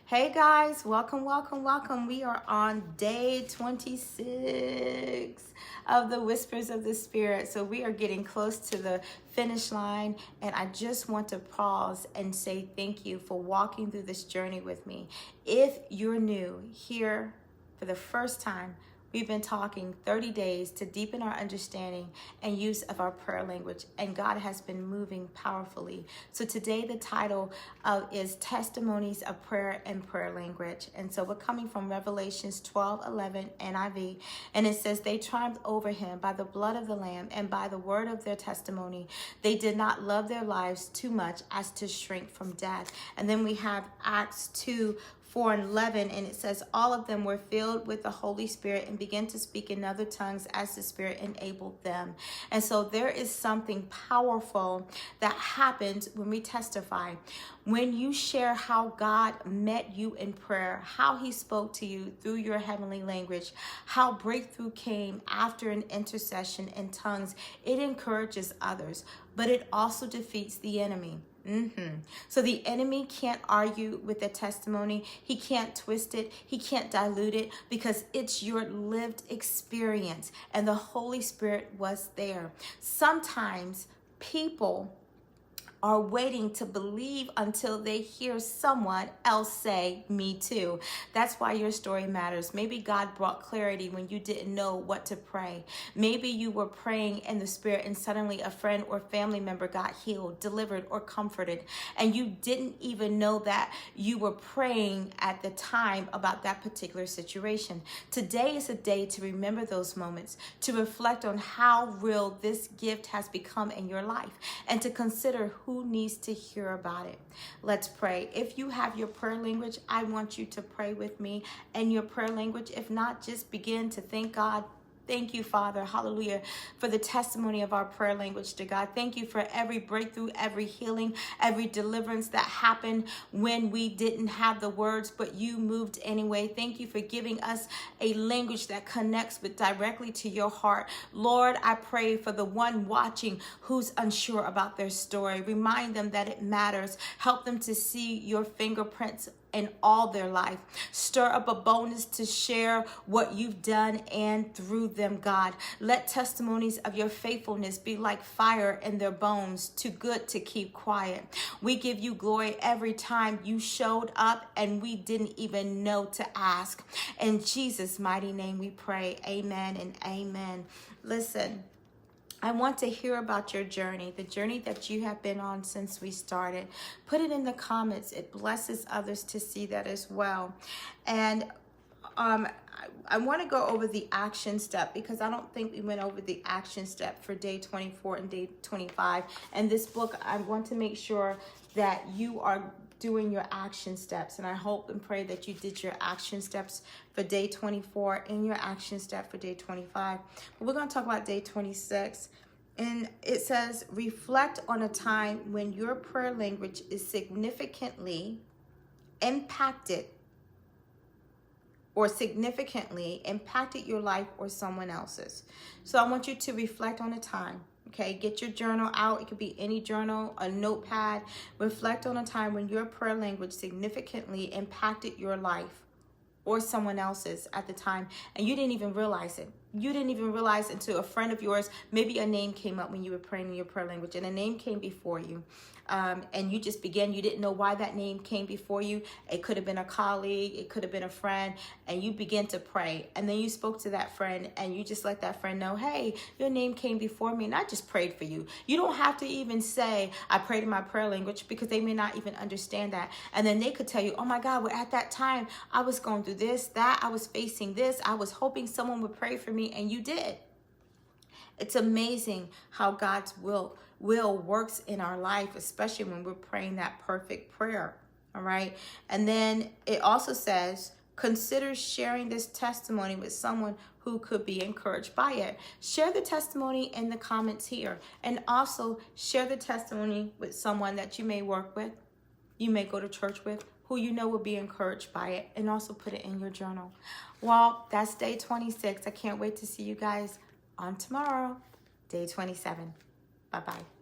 Hey guys, welcome, welcome, welcome. We are on day 26 of the Whispers of the Spirit. So we are getting close to the finish line, and I just want to pause and say thank you for walking through this journey with me. If you're new here for the first time, we've been talking 30 days to deepen our understanding and use of our prayer language, and God has been moving powerfully. So today the title is Testimonies of Prayer and Prayer Language. And so we're coming from Revelations 12:11 NIV, and it says, "They triumphed over him by the blood of the Lamb and by the word of their testimony. They did not love their lives too much as to shrink from death." And then we have Acts 2:4-11, and it says, "All of them were filled with the Holy Spirit and began to speak in other tongues as the Spirit enabled them." And so there is something powerful that happens when we testify. When you share how God met you in prayer, how he spoke to you through your heavenly language, how breakthrough came after an intercession in tongues, it encourages others, but it also defeats the enemy. So the enemy can't argue with the testimony. He can't twist it. He can't dilute it, because it's your lived experience, and the Holy Spirit was there. Sometimes people are waiting to believe until they hear someone else say, "Me too." That's why your story matters. Maybe God brought clarity when you didn't know what to pray. Maybe you were praying in the Spirit and suddenly a friend or family member got healed, delivered, or comforted, and you didn't even know that you were praying at the time about that particular situation. Today is a day to remember those moments, to reflect on how real this gift has become in your life, and to consider who needs to hear about it. Let's pray. If you have your prayer language, I want you to pray with me in your prayer language. If not, just begin to thank God. Thank you, Father, hallelujah, for the testimony of our prayer language to God. Thank you for every breakthrough, every healing, every deliverance that happened when we didn't have the words, but you moved anyway. Thank you for giving us a language that connects with directly to your heart. Lord, I pray for the one watching who's unsure about their story. Remind them that it matters. Help them to see your fingerprints in all their life. Stir up a bonus to share what you've done and through them, God. Let testimonies of your faithfulness be like fire in their bones, too good to keep quiet. We give you glory every time you showed up and we didn't even know to ask. In Jesus' mighty name we pray. Amen and amen. Listen, I want to hear about your journey, the journey that you have been on since we started. Put it in the comments. It blesses others to see that as well. And I want to go over the action step, because I don't think we went over the action step for day 24 and day 25. And this book, I want to make sure that you are doing your action steps, and I hope and pray that you did your action steps for day 24 and your action step for day 25. But we're going to talk about day 26, and it says, reflect on a time when your prayer language is significantly impacted your life or someone else's. So I want you to reflect on a time. Okay, get your journal out. It could be any journal, a notepad. Reflect on a time when your prayer language significantly impacted your life or someone else's at the time, and you didn't even realize it. You didn't even realize until a friend of yours, maybe a name came up when you were praying in your prayer language, and a name came before you. And you just began, you didn't know why that name came before you. It could have been a colleague, it could have been a friend, and you began to pray. And then you spoke to that friend, and you just let that friend know, hey, your name came before me, and I just prayed for you. You don't have to even say, I prayed in my prayer language, because they may not even understand that. And then they could tell you, oh my God, well, at that time, I was going through this, that, I was facing this, I was hoping someone would pray for me, and you did. It's amazing how God's will works in our life, especially when we're praying that perfect prayer. All right. And then it also says, consider sharing this testimony with someone who could be encouraged by it. Share the testimony in the comments here, and also share the testimony with someone that you may work with, you may go to church with, who you know will be encouraged by it, and also put it in your journal. Well, that's day 26. I can't wait to see you guys on tomorrow, day 27. Bye-bye.